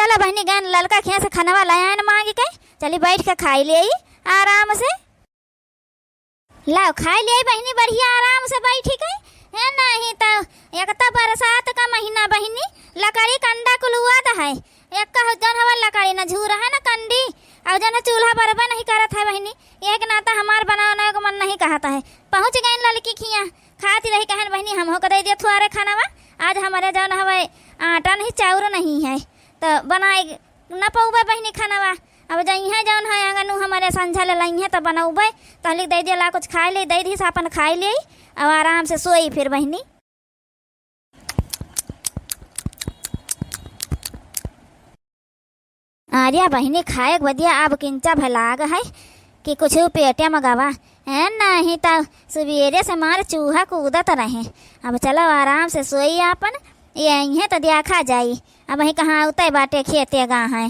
चलो बहनी गन ललका खिया से खाना लाया न मांग के चली बैठ के खाई ले आराम से। लाओ खाई ले बहनी बढ़िया आराम से बैठी के है नहीं तो एक तो बरसात का महीना बहनी लकड़ी कंडा कुलुआत है एक का जन हवा लकड़ी न झूर है न कंडी और जन चूल्हा बरबा नहीं करत है बहनी एक नाता हमार बनाने को मन नहीं कहता है। पहुँच गए लड़की खिया खाती रही कहन बहनी हम को दे दिया थुआरे खाना आज हमारे जौन हवे आटा नहीं चाउर नहीं है तो बनाए न पौबे बहनी खाना अब जइहे जौन है अगनु हमारे संझा ले लइहे तो बनौबे तहली दे दिया ला कुछ खाए ले दे दी अपन खाई ले अब आराम से सोई फिर बहनी। आर्या बहनी खाए बदिया अब किंचा भलाग है कि कुछ पेटे मगावा है नहीं तो सवेरे से मार चूहा कूदत रहे। अब चलो आराम से सोई अपन यही तो देखा जाई अब वही कहाँ उतरे बाटे खेते गा है।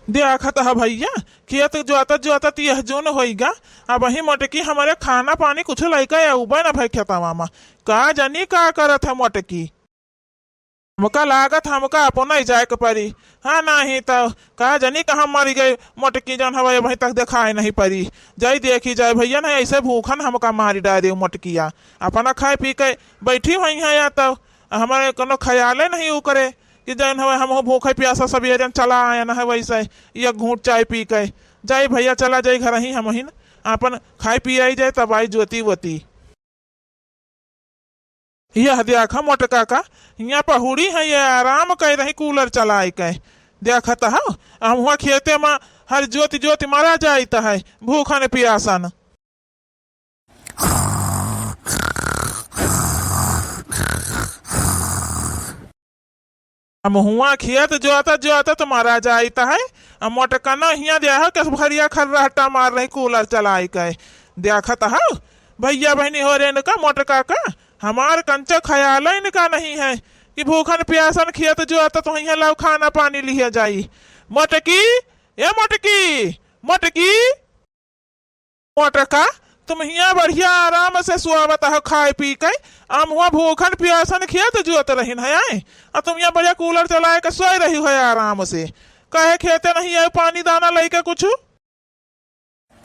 देखा था भैया खेत जोता यह जोन होगा अब वही मोटकी हमारे खाना पानी कुछ लैका या उबा ना भाई खेता मामा का जानी का करत है मोटकी हमका लागत हमका अपना ही जाए के परी हाँ नहीं तो कहा जानी कहाँ मरी गए मोटकी जन हवा वहीं तक दिखाई नहीं पड़ी जाई देखी जाए भैया ना ऐसे भूखन हमका मारी डाले मोटकिया अपना खाए पी के बैठी हुई है या तो हमारे कोनो ख्याल नहीं वो करे कि जन हवा हम भूखे प्यासा सवेरे चला आया ना है वैसे ये घूट चाय पी के जाए भैया चला जाए घर ही हम ही अपन खाए पी आई जाए तब आई जोती वोती यह देखा मोटका का यहाँ पहुड़ी है ये आराम कह रही कूलर चलाए के देखता है हम हुआ खेते में हर ज्योति ज्योति मारा जाता है भूखन प्यासन। हम हुआ खेत जोता तो मारा जाता है मोटका न हिया देखा कि भरिया खर्राटा मार रही कूलर चलाए के देखता है भैया बहनी हो रहे का मोटका का हमार कंचा ख्याल इनका नहीं है कि भूखन प्यासन खेत जो आता तो यहाँ लाओ खाना पानी लिया जाई। मोटकी ए मोटकी मोटकी मोटका तुम यहाँ बढ़िया आराम से सुआवत हो खाए पी के हम हुआ भूखन प्यासन खेत जोत रही है और तुम यहाँ बढ़िया कूलर चलाए के सोए रही हो आराम से कहे खेते नहीं है पानी दाना लेके कुछ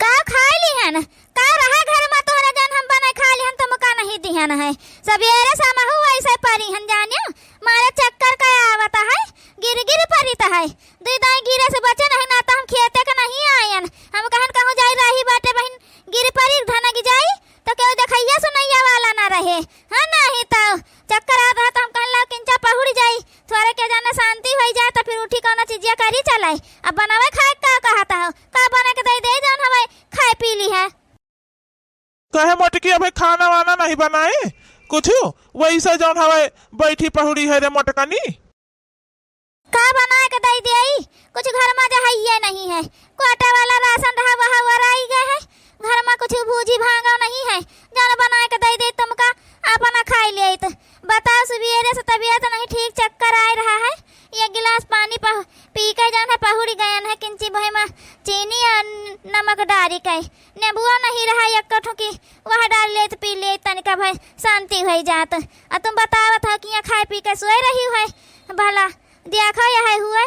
का खाई ली है ना का रहा घर में तोहरा जन हम बना खा ली हम तुम का नहीं दिहन है सवेरे शाम हो ऐसे परी हन जानियो मारे चक्कर का आवता है गिर परीता है दुई दाई गिरे से बचे नहीं ना तो हम खेते के नहीं आयन हम कहन कहूं जाई रही बाटे बहन गिर परी धना की जाई तो क्यों देखैया सुनैया वाला ना रहे हां नहीं तो चक्कर आ रहा तो हम कहन ला किंचा पहुड़ जाई थोड़े के जाने शांति हो जाए तो फिर उठी कौन चीजिया करी चलाई अब बनावे खाए का कहता हो का बना के दे जौन हवे खाए पी ली है कहे मोटकी अभी खाना वाना नहीं बनाए कुछ वैसे जौन हवे बैठी पहुड़ी है रे मोटकनी का बना के दे दिया कुछ घर में जहाइए नहीं है कोटा वाला राशन रहा वह वराई गए है घर में कुछ भूजी भांगा नहीं है जौन बना के दे तुमका अपना खाई ले तो बताओ सवेरे से तबीयत नहीं ठीक चक्कर आ रहा है ये गिलास पानी पी के जौन है पहुड़ी गए है किंची भई में चीनी और नमक डाली के नींबुआ नहीं रहा एक कठो की वह डाल ले तो पी ले तनिका भाई शांति हो जात और तुम बतावत हो कि यहाँ खाए पी के सोए रही है भला देखो यह हुए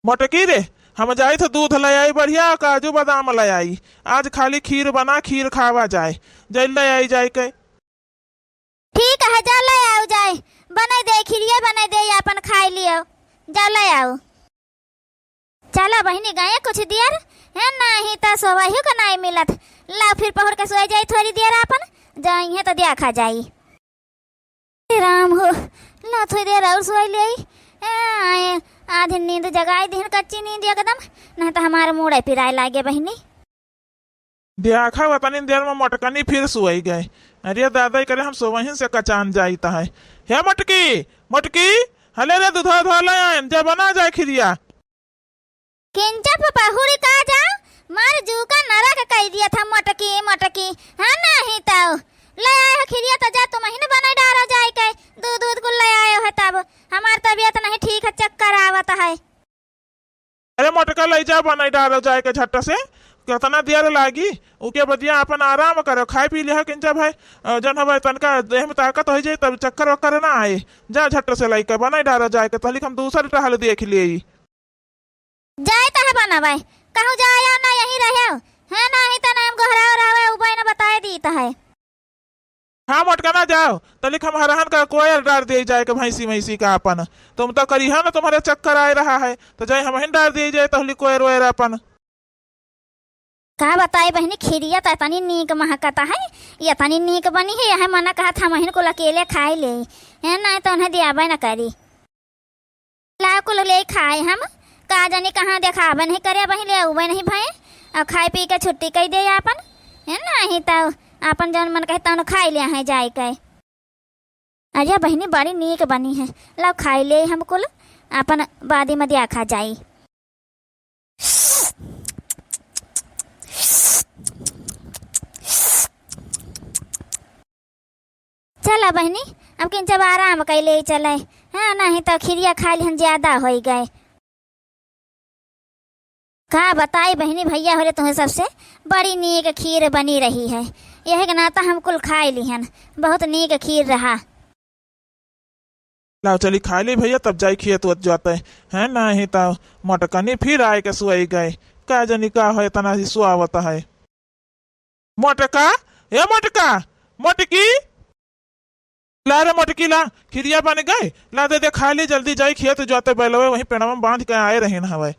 मोटकी रे हम जाए तो दूध ले आई बढ़िया काजू बादाम ले आई आज खाली खीर बना खीर खावा जाए जल ले आई जाए के ठीक है जा ले आओ जाए बने दे खीरिया बने दे अपन खाई लियो जा ले आओ चलो बहनी गए कुछ देर है नहीं तो सोवही को नहीं मिलत ला फिर पहुर के सोए जाई थोड़ी देर अपन जाई है तो देखा जाई राम हो ला थोड़ी देर और सोई ले आधी नींद जगाई दिन कच्ची नींद एकदम नहीं तो हमारे मुड़े पिराए लागे बहनी देखा वतनी देर में मोटकनी फिर सोई गए अरे दादा करे हम सोवही से कचान जाता है हे मोटकी मोटकी हले रे दूधा धो ले जा बना जाए खिरिया किंचा पहुड़ी का जा मार जू का नरा का कह दिया था मोटकी मोटकी हां नहीं तो ले आए खिरिया तो जा तुम ही बना डालो जाए के दूध को ले आए हो तब हमार तबीयत नहीं ठीक है चक्कर आवत है अरे मोटका ले जा बना डालो जाए के झट्टा से कितना देर लागी उके बदिया अपन आराम करो, खाए पी लिया किंचा भाई। जन हवे तनका देह में ताकत हो जाए तब चक्कर वक्कर ना आए। जा झट से लइका बनाई डारा जाए के तहली हम दूसर टहल देख लिए। जाए तो है बनावे कहूँ जाए ना यहीं रहे है ना ही तो नाम घरा रहे उपाय ना बताए दी तो है। हाँ मोटका ना जाओ तलिक हम हरहन का कोयल डार दिए जाए के भैंसी भैंसी का अपन। तुम तो करी है ना तुम्हारे चक्कर आ रहा है तो जाए हम डार दिए जाए तहली कोयल वोयर अपन। का बताए बहनी खीरिया तो तनी नीक महकता है, ये तनी नीक बनी है। यह मना कहा था महीन को अकेले खाए ले है ना तो उन्हें दियाबे न करी। ला को ले खाए हम का जाने कहाँ देखाबे नहीं करे बही ले उबे नहीं भाई। और खाए पी के छुट्टी कही दे अपन है ना ही तो अपन जौन मन कहे तौन खाई ले है जाए के। अरे बहनी बड़ी नीक बनी है, ला खाई ले हम कुल अपन बादी में दिया खा जाई। चला बहनी अब किन जब आराम कैले चले हाँ नहीं तो खीरिया खा लिहन ज्यादा हो गए। का बताई बहनी भैया हो रहे तुम्हें सबसे बड़ी नीक खीर बनी रही है। यह नाता हम कुल खाए लिहन बहुत नीक खीर रहा। लाओ चली खा ली भैया तब जाई खेत वत जाते है ना ही तो मोटकनी फिर आए के सुई गए। का जनी का है तना ही सुआवत है। मोटका ए मोटका मोटकी ला रे मोटकी ला खिरिया बन गए ला दे खा ली जल्दी जाई खेत जाते बैलवे वहीं पेड़वा में बांध के आए रहे न हवे।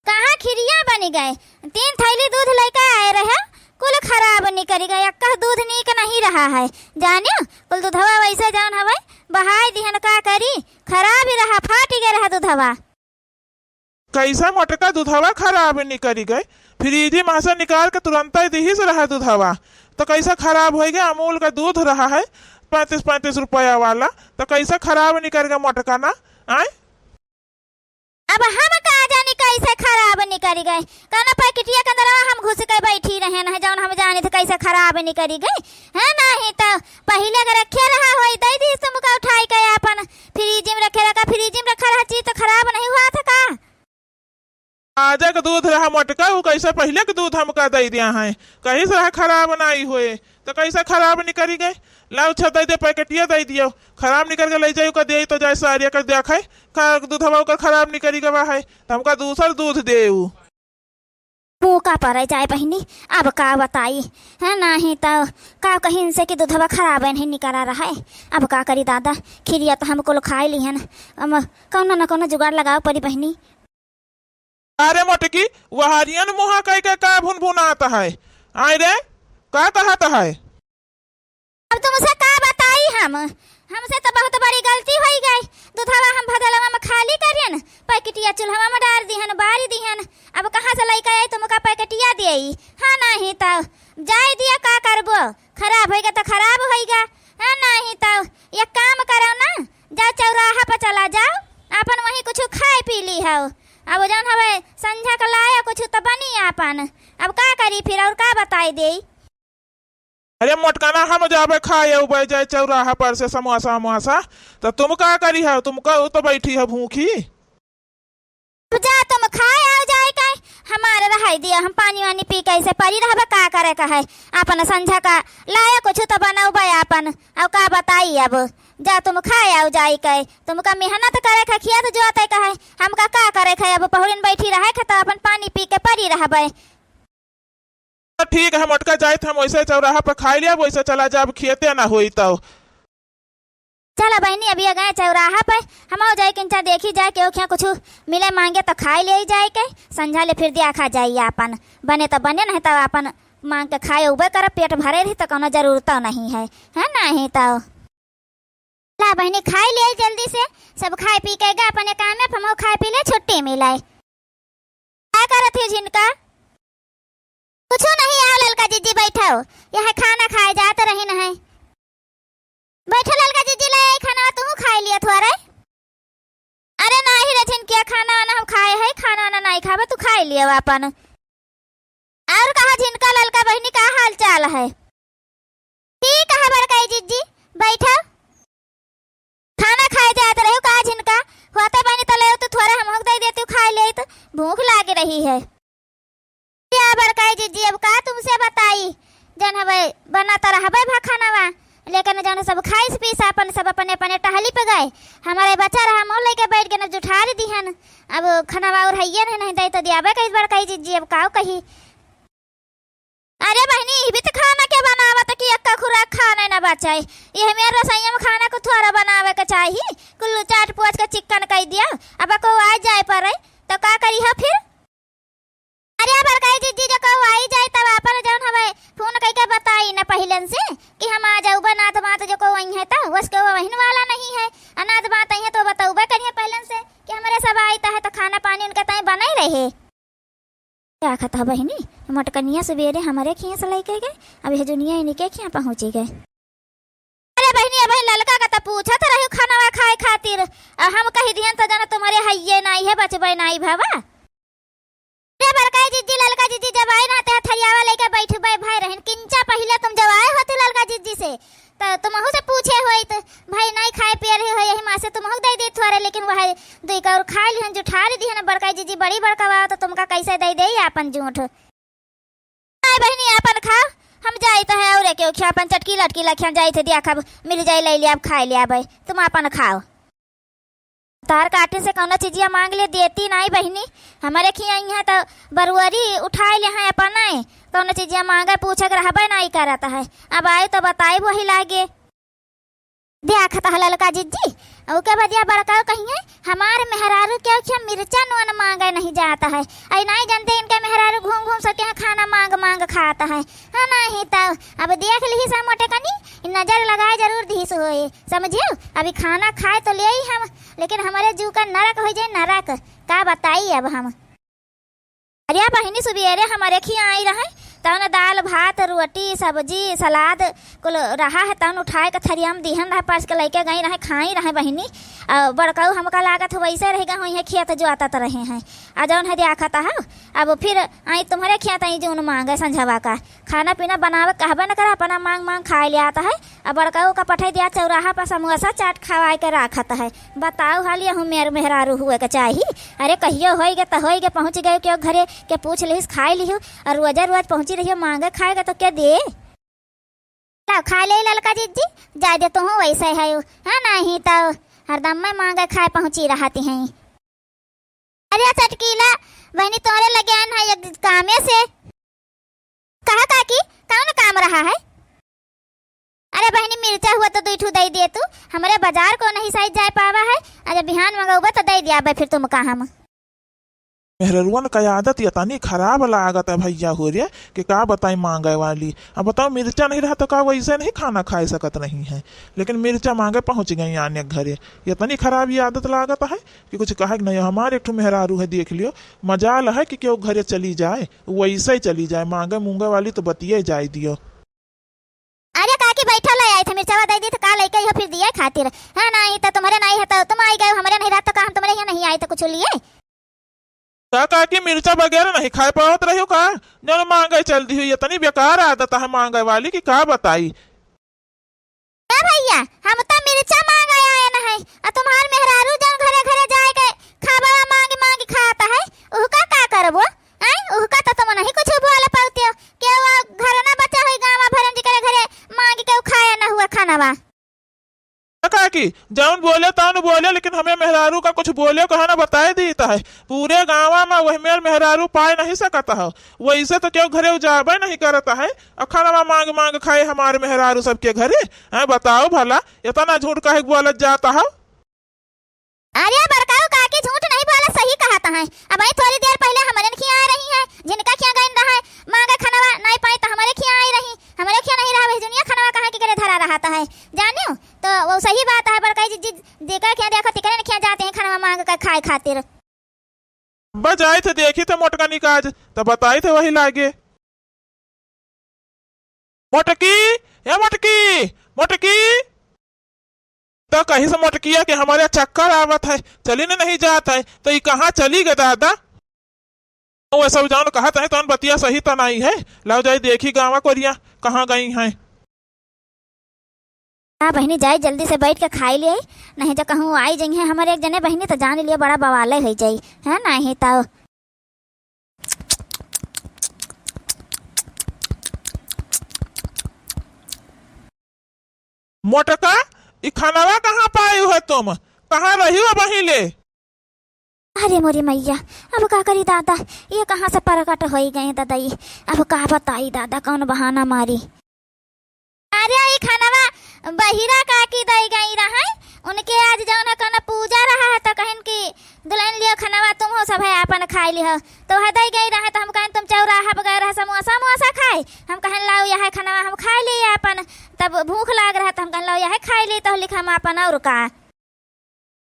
कहाँ खिरिया बनी गए 3 थैली दूध लेकर आए रहे कुल खराब नहीं करी गए। अक्का दूध नीक नहीं रहा है जाने कुल दूधवा वैसे जान हवे बहाई दिहन का करी खराब ही रहा फाट गया रहा दूधवा। कैसा मोटका दूधवा खराब नहीं करी गए फ्रिज में से निकाल के तुरंत ही दी से रहा दूधवा तो कैसा खराब हो गया। अमूल का दूध रहा है 35-35 रुपया वाला तो कैसा खराब नहीं करेगा मोटका ना आए। अब हम का जाने कैसे खराब नहीं करी गए कहना पैकेटिया के अंदर हम घुस के बैठी रहे ना जौन हम जाने थे कैसे खराब नहीं करी गई है नहीं तो पहले अगर रखे रहा हो दे दी तुम का उठाई के अपन फ्रिज में रखे रखा फ्रिज में रखा रहा चीज तो खराब नहीं हुआ था का। आज का दूध रहा मोटका वो कैसे पहले के दूध हमका दे दिया है कहीं से रहा खराब नहीं हुए तो कैसे खराब नहीं करी गए। लाओ छत दे पैकेटिया दे दियो खराब नहीं करके ले जाओ का दे तो जैसे आरिया कर देखा दूध हवा का खराब नहीं करी गवा है तो हमका दूसर दूध दे मुँह का पर जाए बहनी अब का बताई है नहीं तो का कहीं से कि दूधवा खराब नहीं निकला रहा है। अब का करी दादा खीरिया तो हमको खाए ली है ना कौन ना कौन जुगाड़ लगाओ परी बहनी। अरे मोटकी वहारियन मुहा कह के का भुन भुन आता है आए रे का कहता है। अब तुमसे का बताई हमसे तो बहुत बड़ी गलती हो गई। दूधवा हम भदलवा में खाली करियन पैकेटिया चूल्हा में डाल दिहन बारी दिहन अब कहाँ से लेकर आई तुमका पैकेटिया दिए हाँ नहीं तो जाए दिया का करबो खराब होगा तो खराब होगा है नहीं तो एक काम करो ना जा चौराहा पर चला जाओ अपन वहीं कुछ खाए पी ली हो। अब जौन हवे संझा का लाया कुछ तो बनी अपन अब का करी फिर और का बताई दे। अरे मोटकाना हम जाबे खाए उबे जाए चौराहा पर से समोसा वमोसा तो तुम का करी है तुम का तो बैठी है भूखी। जा तुम खाए आओ जाए का हमारे रहाई दिया हम पानी वानी पी कैसे परी रहबे का करे का है अपन संझा का लाया कुछ तो बनाओ भाई अपन अब का बताई। अब जा तुम खाए आओ जाए का तुमका मेहनत करे का खिया तो जो आता का है हमका का करे का अब पहुड़िन बैठी रहे का तो अपन पानी पी के परी रहबे। ठीक है मोटका जाए हम वैसे चौराहा पर खाई लिया वैसे चला जा अब खेते ना हुई तो। चला बहनी अभी आ गए चौराहा पर हम हो जाए किंचा देखी जाए के क्या कुछ मिले मांगे तो खाई ले जाए के संझा ले फिर दिया खा जाइए अपन बने तो बने नहीं तो अपन मांग के खाए उबे कर पेट भरे रही तो कोनो जरूरत नहीं है नहीं तो ला बहनी खाई ले जल्दी से सब खाए पी के गए अपने काम में हम खाए पी ले छुट्टी मिलाए क्या करत थी जिनका कुछ नहीं आओ ललका जीजी बैठो यह खाना खाए जाते रही नहीं बैठो ललका जीजी ले खाना तू खाए लिया थोड़ा। अरे नहीं रे जिनके खाना ना हम खाए है खाना ना नहीं खावे तू खाए लिया अपन और कहा जिनका ललका बहनी का हाल चाल है ठीक है बड़काई जीजी बैठो खाना खाए जाते रहो का जिनका होते बहनी तो ले तो थोड़ा हम दे देती खाए ले तो भूख लागे रही है। बड़काई जीजी अब का तुम जाई जन हवे बनाता रहबे भा खानावा, लेकिन जन सब खाइस पीस अपन सब अपने अपने टहली पे गए। हमारे बच्चा रहा मोल लेके बैठ के न जुठार दिहन। अब खानावा और हइये नहीं दे तो दियाबे कई बार कही जी अब काव कही। अरे बहनी भी तो खाना के बनावत कि अक्का खुराक खाने न बचाई। ये मेरे रसोईया में खाना को थोड़ा बनावे के चाहिए। कुल्लू चाट पोच के चिकन कह दिया। अब को आ जाए पर तो का करी है फिर। अरे अब कही जी जो को आई जाए तब अपन जौन हवे फोन कह के बताई न पहले से कि हम आ जाऊ बना तो बात जो को वही है तो उसके वो वहीन वाला नहीं है। अनाथ बात है तो बताऊबे करिए पहले से कि हमारे सब आईता है तो खाना पानी उनके तय बना ही रहे। क्या खाता बहनी मोटकनिया सवेरे हमारे खिया से लेके गए। अब ये दुनिया इन्हीं के खिया पहुंची गए। अरे बहनी अब ललका का तो पूछा तो रही खाना खाए खातिर हम कही दियन तो जाना तुम्हारे हइये नहीं है बचबे नहीं भावा। अरे बरकाई जीजी ललका जीजी जब आए ना ते थरियावा लेके बैठे भाई रहन किंचा पहले तुम जब आए होते ललका जीजी से तो तुमहु से पूछे होई तो भाई नहीं खाए पिए रहे हो यही मां से तुमहु दे दे थोड़े, लेकिन वह दुई का और खा लिहन जुठा ली दिहन। बरकाई जीजी बड़ी बड़का बा तो तुमका कैसे दे दे अपन जूठ। नहीं बहनी अपन खाओ हम जाई तो है और के खिया अपन चटकी लटकी लखिया जाई थे दिया खब मिल जाई ले लिया अब खाए लिया भाई तुम अपन खाओ। तार काटे से कौन चीजिया मांग ले देती नहीं बहनी। हमारे खिया है तो बरुआरी उठाए ले हैं अपन नहीं कौन चीजिया मांगे पूछे रहबे नहीं करता है। अब आए तो बताए वही लागे दिया खाता है ललका जीजी। ओके बदिया बड़का कहिए हमारे मेहरारू क्या क्या मिर्चा नोन मांगे नहीं जाता है। आई नहीं जानते इनके मेहरारू घूम घूम सके खाना मांग मांग खाता है नहीं तो अब देख ली सब मोटे कनी नजर लगाए जरूर धीस होए समझियो। अभी खाना खाए तो ले ही हम, लेकिन हमारे जू का नरक हो जाए नरक का बताई अब हम। अरे बहनी सुबेरे हमारे खिया आई रहे तौन दाल भात रोटी सब्जी सलाद कुल रहा है तौन उठाए के थरिया में दिहन रहा पास के लेके गई रहे खाई रहे बहनी। बड़काऊ हमका लागत वैसे रहेगा वही खेत जो आता तो रहे हैं आ जौन है दिया खाता है। अब फिर आई तुम्हारे खेत आई जून मांगे संझवा का खाना पीना बनावे कहबे न करा अपना मांग मांग खाए ले आता है। अब बड़काऊ का पठाई दिया चौराहा पर समोसा चाट खवाए के रखता है। बताओ हाल ये मेरे मेहरारू हुए के चाहिए। अरे कहियो हो गए तो हो गए पहुँच गए क्यों घरे के पूछ ली खाए ली और रोजा रोज पहुँची रही मांगे खाएगा तो क्या दे खा ले ललका जीजी जा दे तो हूँ वैसे है नहीं तो हरदम में मांगे खाए पहुंची रहती हैं। अरे चटकीला बहनी तोरे लगे है कामे से कहा काकी कौन काम रहा है। अरे बहनी मिर्चा हुआ तो दुठू दे दिए तू हमारे बाजार को नहीं सही जाए पावा है। अरे बिहान मंगाऊबा तो दे दिया फिर तुम कहा हम मेहरुआ का आदत ये तनी खराब लागत है भैया हो रही कि का बताई मांगे वाली। अब बताओ मिर्चा नहीं रहा तो का वैसे नहीं खाना खा सकत नहीं है, लेकिन मिर्चा मांगे पहुंच गई आने घरे। ये तनी खराब ये आदत लागत है कि कुछ कहे नहीं। हमारे एक मेहरारू है देख लियो मजाल है कि क्यों घरे चली जाए वैसे ही चली जाए मांगे मूंगे वाली तो बतिये जाए दियो। अरे काकी बैठा ले आए थे मिर्चा दे दी तो का लेके फिर दिए खातिर है नहीं तो तुम्हारे नहीं है तो तुम आई गए हमारे नहीं रहा तो का हम तुम्हारे यहाँ नहीं आए तो कुछ लिए काकी मिर्चा वगैरह नहीं खाए पावत रही हो का जब मांगे चलती हुई इतनी बेकार आदत है मांगे वाली की का बताई। भैया हम तो मिर्चा मांग आए नहीं और तुम्हार मेहरारू जन घरे घरे जाए के खाबा मांग मांग खाता है उहका का करबो आई उहका तो तुम नहीं कुछ बोले पाते हो के वो घर ना बचा होई गांव भरन जी के घरे मांग के खाया ना हुआ खानावा। काकी जौन बोले तौन बोले लेकिन हमें मेहरारू का कुछ बोले कहा ना बताए देता है। पूरे गाँव में वही मेरे मेहरारू पाए नहीं सकता है वैसे तो क्यों घरे उजाबे नहीं करता है और खाना मांग मांग खाए हमारे मेहरारू सबके घरे है। बताओ भला इतना झूठ कहे बोलत जाता है। अरे बरकाऊ काकी झूठ नहीं बोला सही कहता है। अब थोड़ी देर पहले हमारे खिया आ रही है जिनका खिया गई रहा है मांगे खाना नहीं पाई तो हमारे खिया आई रही हमारे खिया नहीं रहा दुनिया खाना कहाँ के धरा रहता है जानियो तो वो सही बात है। बरकाई जी देखा क्या देखो तिकरे खिया जाते हैं खाना मांग कर खाए खातिर बस आए थे देखी थे मोटका निकाज तो बताई थे वही लागे मोटकी या मोटकी मोटकी तो कहीं से मोटकिया के हमारे चक्कर आवत है चली नहीं जाता है तो ये कहाँ चली गए दादा। वो सब जान कहा है तो बतिया सही तो नहीं है लाओ जाए देखी गाँव कोरिया कहाँ गई हैं। हाँ बहनी जाए जल्दी से बैठ के खाई लिए नहीं तो कहूँ आई जाई है हमारे एक जने बहनी तो जान लिए बड़ा बवाले हो जाई है नहीं तो मोटका ई खानावा कहाँ पाई है तुम? कहाँ रही हो वहीं ले? अरे मोरी मैया, अब का करी दादा, ये कहाँ से परकट हो गए दादा, ये अब का बताई दादा, कौन बहाना मारी। अरे ये खानावा बहिरा काकी दई गई रहा है, उनके आज जौन कन पूजा रहा है तो कहन की दुल्हन लियो खानावा तुम हो सब है अपन खाई लियो, तो है दई गई रहा तो हम कहन तुम चौराहा वगैरह समोसा मुआसा खाए, हम कहन लाओ यह खानावा हम खाई लिए अपन, तब भूख लाग रहा तो हम कहन लाओ यह खाई लिए, तो लिखा हम अपन और का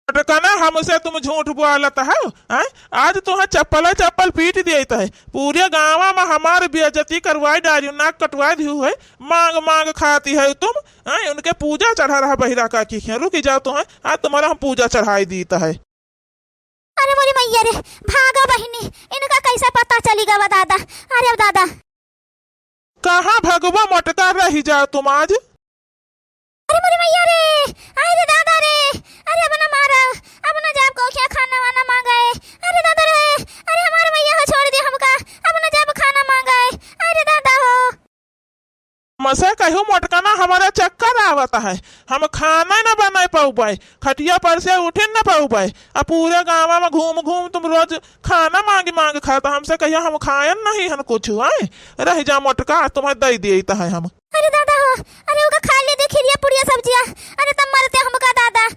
मोटका हमसे तुम झूठ बोलत है? आज तुम्हें चप्पल पीट दिया है, पूरे गाँव में हमारे बेइज्जती करवाई डाली, नाक कटवा दी है, मांग मांग खाती है तुम। उनके पूजा चढ़ा रहा बहिरा का की, रुक जाओ तुम्हें आज तुम्हारा हम पूजा चढ़ाई दीता है। अरे मोरी मैया रे, भागा बहिनी, इनका कैसा पता चलेगा बा दादा। अरे अब दादा कहाँ भगवा मोटका रही जाओ तुम आज? अरे मोरी मैया रे, अरे दादा रे, अरे अब ना मारा, अब ना जब को क्या खाना वाना मांगाए, अरे दादा रे, अरे हमारे मैया को छोड़ दिया हमका, अब ना जब खाना मांगाए, अरे दादा हो मसे कहूँ मोटका हमारा चक्कर आवता है, हम खाना न बना पाऊ पाए, खटिया पर से उठे न पाऊ पाए, अब पूरे गाँव में घूम घूम तुम रोज खाना मांग मांग खाता, हमसे कहिए हम खायन नहीं हन कुछ आए, रह जा मोटका तुम्हें दे दिए है हम। अरे दादा हो, अरे उका खा ले, देखिए पुड़िया सब्जियां, अरे तब मरते हमका दादा,